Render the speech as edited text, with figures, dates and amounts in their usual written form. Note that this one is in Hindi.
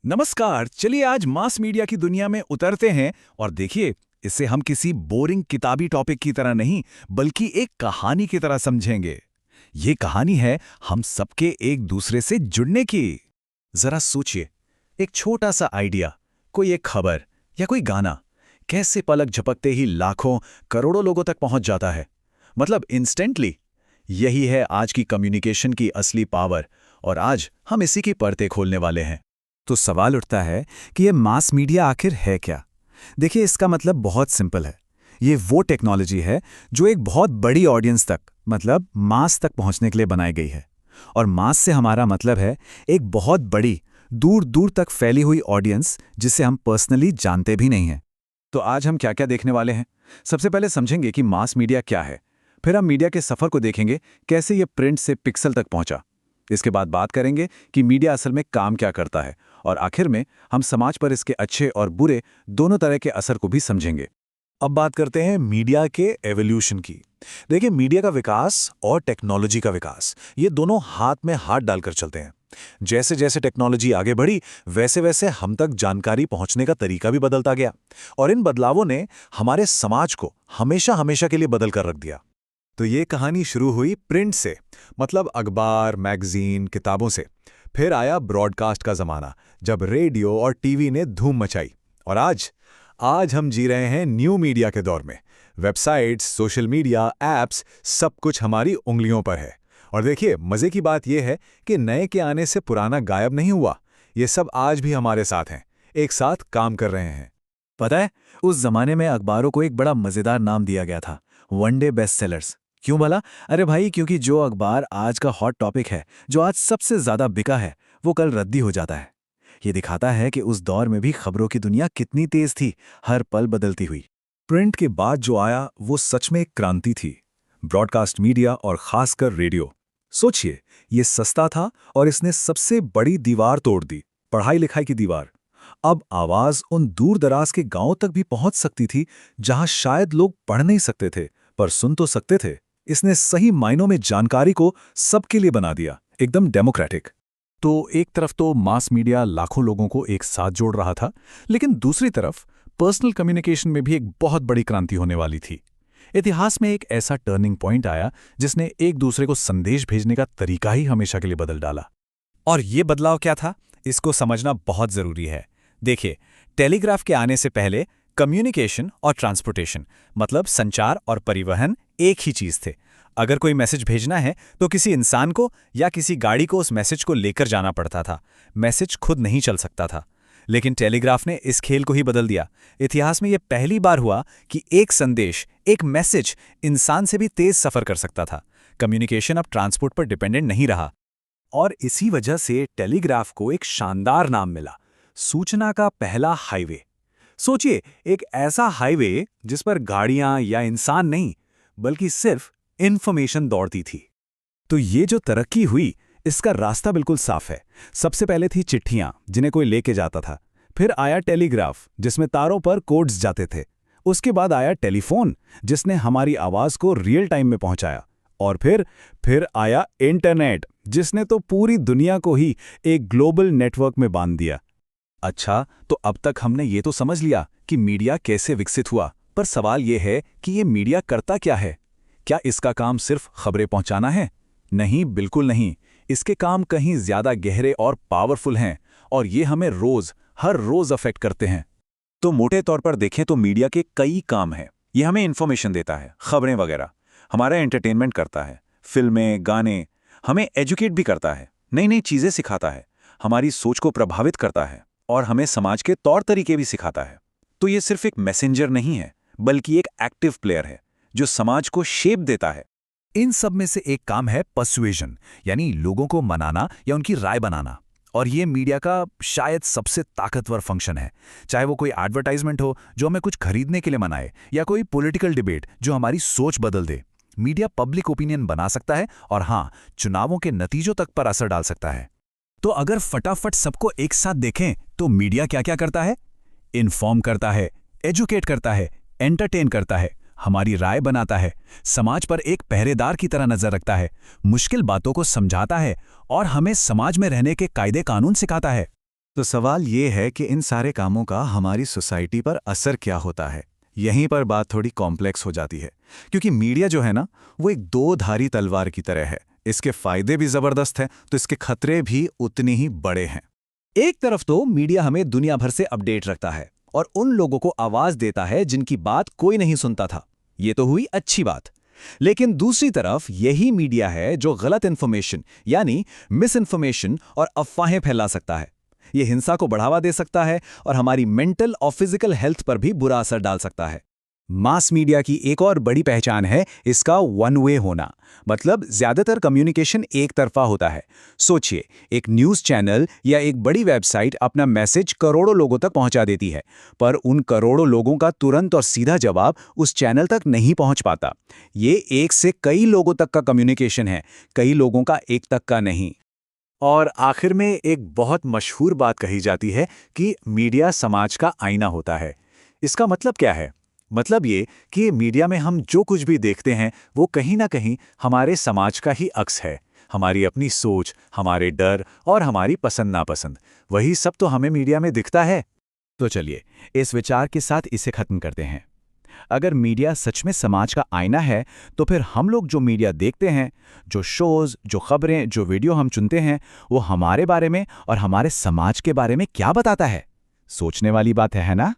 नमस्कार। चलिए आज मास मीडिया की दुनिया में उतरते हैं और देखिए, इसे हम किसी बोरिंग किताबी टॉपिक की तरह नहीं बल्कि एक कहानी की तरह समझेंगे। ये कहानी है हम सबके एक दूसरे से जुड़ने की। जरा सोचिए, एक छोटा सा आइडिया, कोई एक खबर या कोई गाना कैसे पलक झपकते ही लाखों करोड़ों लोगों तक पहुंच जाता है। मतलब इंस्टेंटली। यही है आज की कम्युनिकेशन की असली पावर और आज हम इसी की परतें खोलने वाले हैं। तो सवाल उठता है कि ये मास मीडिया आखिर है क्या? देखिए, इसका मतलब बहुत सिंपल है। ये वो टेक्नोलॉजी है जो एक बहुत बड़ी ऑडियंस तक, मतलब मास तक पहुंचने के लिए बनाई गई है। और मास से हमारा मतलब है एक बहुत बड़ी, दूर दूर तक फैली हुई ऑडियंस जिसे हम पर्सनली जानते भी नहीं हैं। तो आज हम क्या क्या देखने वाले हैं? सबसे पहले समझेंगे कि मास मीडिया क्या है। फिर हम मीडिया के सफ़र को देखेंगे, कैसे ये प्रिंट से पिक्सल तक पहुंचा। इसके बाद बात करेंगे कि मीडिया असल में काम क्या करता है, और आखिर में हम समाज पर इसके अच्छे और बुरे दोनों तरह के असर को भी समझेंगे। अब बात करते हैं मीडिया के एवोल्यूशन की। देखिए, मीडिया का विकास और टेक्नोलॉजी का विकास, ये दोनों हाथ में हाथ डालकर चलते हैं। जैसे जैसे टेक्नोलॉजी आगे बढ़ी, वैसे वैसे हम तक जानकारी पहुंचने का तरीका भी बदलता गया, और इन बदलावों ने हमारे समाज को हमेशा हमेशा के लिए बदल कर रख दिया। तो ये कहानी शुरू हुई प्रिंट से, मतलब अखबार, मैगजीन, किताबों से। फिर आया ब्रॉडकास्ट का जमाना, जब रेडियो और टीवी ने धूम मचाई। और आज आज हम जी रहे हैं न्यू मीडिया के दौर में। वेबसाइट्स, सोशल मीडिया, एप्स, सब कुछ हमारी उंगलियों पर है। और देखिए, मजे की बात यह है कि नए के आने से पुराना गायब नहीं हुआ। ये सब आज भी हमारे साथ हैं, एक साथ काम कर रहे हैं। पता है, उस जमाने में अखबारों को एक बड़ा मजेदार नाम दिया गया था, वन डे बेस्ट सेलर्स। क्यों भला? अरे भाई, क्योंकि जो अखबार आज का हॉट टॉपिक है, जो आज सबसे ज्यादा बिका है, वो कल रद्दी हो जाता है। ये दिखाता है कि उस दौर में भी खबरों की दुनिया कितनी तेज थी, हर पल बदलती हुई। प्रिंट के बाद जो आया वो सच में एक क्रांति थी। ब्रॉडकास्ट मीडिया और खासकर रेडियो। सोचिए, ये सस्ता था और इसने सबसे बड़ी दीवार तोड़ दी, पढ़ाई लिखाई की दीवार। अब आवाज उन दूर दराज के गांवों तक भी पहुंच सकती थी, जहां शायद लोग पढ़ नहीं सकते थे पर सुन तो सकते थे। इसने सही मायनों में जानकारी को सबके लिए बना दिया, एकदम डेमोक्रेटिक। तो एक तरफ तो मास मीडिया लाखों लोगों को एक साथ जोड़ रहा था, लेकिन दूसरी तरफ पर्सनल कम्युनिकेशन में भी एक बहुत बड़ी क्रांति होने वाली थी। इतिहास में एक ऐसा टर्निंग पॉइंट आया जिसने एक दूसरे को संदेश भेजने का तरीका ही हमेशा के लिए बदल डाला। और ये बदलाव क्या था, इसको समझना बहुत जरूरी है। देखिए, टेलीग्राफ के आने से पहले कम्युनिकेशन और ट्रांसपोर्टेशन, मतलब संचार और परिवहन, एक ही चीज थे। अगर कोई मैसेज भेजना है तो किसी इंसान को या किसी गाड़ी को उस मैसेज को लेकर जाना पड़ता था। मैसेज खुद नहीं चल सकता था। लेकिन टेलीग्राफ ने इस खेल को ही बदल दिया। इतिहास में यह पहली बार हुआ कि एक संदेश, एक मैसेज इंसान से भी तेज सफर कर सकता था। कम्युनिकेशन अब ट्रांसपोर्ट पर डिपेंडेंट नहीं रहा। और इसी वजह से टेलीग्राफ को एक शानदार नाम मिला, सूचना का पहला हाईवे। सोचिए, एक ऐसा हाईवे जिस पर गाड़ियां या इंसान नहीं, बल्कि सिर्फ इंफॉर्मेशन दौड़ती थी। तो ये जो तरक्की हुई, इसका रास्ता बिल्कुल साफ है। सबसे पहले थी चिट्ठियां, जिन्हें कोई लेके जाता था। फिर आया टेलीग्राफ, जिसमें तारों पर कोड्स जाते थे। उसके बाद आया टेलीफोन, जिसने हमारी आवाज को रियल टाइम में पहुंचाया। और फिर आया इंटरनेट, जिसने तो पूरी दुनिया को ही एक ग्लोबल नेटवर्क में बांध दिया। अच्छा, तो अब तक हमने ये तो समझ लिया कि मीडिया कैसे विकसित हुआ, पर सवाल ये है कि ये मीडिया करता क्या है? क्या इसका काम सिर्फ खबरें पहुंचाना है? नहीं, बिल्कुल नहीं। इसके काम कहीं ज्यादा गहरे और पावरफुल हैं, और ये हमें हर रोज अफेक्ट करते हैं। तो मोटे तौर पर देखें तो मीडिया के कई काम हैं। ये हमें इन्फॉर्मेशन देता है, खबरें वगैरह, हमारा एंटरटेनमेंट करता है, फिल्में, गाने, हमें एजुकेट भी करता है, नई नई चीजें सिखाता है, हमारी सोच को प्रभावित करता है, और हमें समाज के तौर तरीके भी सिखाता है। तो ये सिर्फ एक मैसेंजर नहीं है, बल्कि एक एक्टिव प्लेयर है जो समाज को शेप देता है। इन सब में से एक काम है पर्सुएजन, यानी लोगों को मनाना या उनकी राय बनाना। और ये मीडिया का शायद सबसे ताकतवर फंक्शन है। चाहे वो कोई एडवर्टाइजमेंट हो जो हमें कुछ खरीदने के लिए मनाए, या कोई पॉलिटिकल डिबेट जो हमारी सोच बदल दे, मीडिया पब्लिक ओपिनियन बना सकता है, और हाँ, चुनावों के नतीजों तक पर असर डाल सकता है। तो अगर फटाफट सबको एक साथ देखें तो मीडिया क्या क्या करता है? इन्फॉर्म करता है, एजुकेट करता है, एंटरटेन करता है, हमारी राय बनाता है, समाज पर एक पहरेदार की तरह नजर रखता है, मुश्किल बातों को समझाता है, और हमें समाज में रहने के कायदे कानून सिखाता है। तो सवाल ये है कि इन सारे कामों का हमारी सोसाइटी पर असर क्या होता है। यहीं पर बात थोड़ी कॉम्प्लेक्स हो जाती है, क्योंकि मीडिया जो है ना, वो एक दो-धारी तलवार की तरह है। इसके फायदे भी जबरदस्त हैं, तो इसके खतरे भी उतने ही बड़े हैं। एक तरफ तो मीडिया हमें दुनिया भर से अपडेट रखता है और उन लोगों को आवाज देता है जिनकी बात कोई नहीं सुनता था। ये तो हुई अच्छी बात। लेकिन दूसरी तरफ यही मीडिया है जो गलत इन्फॉर्मेशन यानी मिस इन्फॉर्मेशन और अफवाहें फैला सकता है। ये हिंसा को बढ़ावा दे सकता है और हमारी मेंटल और फिजिकल हेल्थ पर भी बुरा असर डाल सकता है। मास मीडिया की एक और बड़ी पहचान है इसका वन वे होना, मतलब ज्यादातर कम्युनिकेशन एक तरफा होता है। सोचिए, एक न्यूज़ चैनल या एक बड़ी वेबसाइट अपना मैसेज करोड़ों लोगों तक पहुंचा देती है, पर उन करोड़ों लोगों का तुरंत और सीधा जवाब उस चैनल तक नहीं पहुंच पाता। ये एक से कई लोगों तक का कम्युनिकेशन है, कई लोगों का एक तक का नहीं। और आखिर में एक बहुत मशहूर बात कही जाती है कि मीडिया समाज का आईना होता है। इसका मतलब क्या है? मतलब ये कि मीडिया में हम जो कुछ भी देखते हैं वो कहीं ना कहीं हमारे समाज का ही अक्स है। हमारी अपनी सोच, हमारे डर और हमारी पसंद नापसंद, वही सब तो हमें मीडिया में दिखता है। तो चलिए इस विचार के साथ इसे खत्म करते हैं। अगर मीडिया सच में समाज का आईना है, तो फिर हम लोग जो मीडिया देखते हैं, जो शोज, जो खबरें, जो वीडियो हम चुनते हैं, वो हमारे बारे में और हमारे समाज के बारे में क्या बताता है? सोचने वाली बात है ना?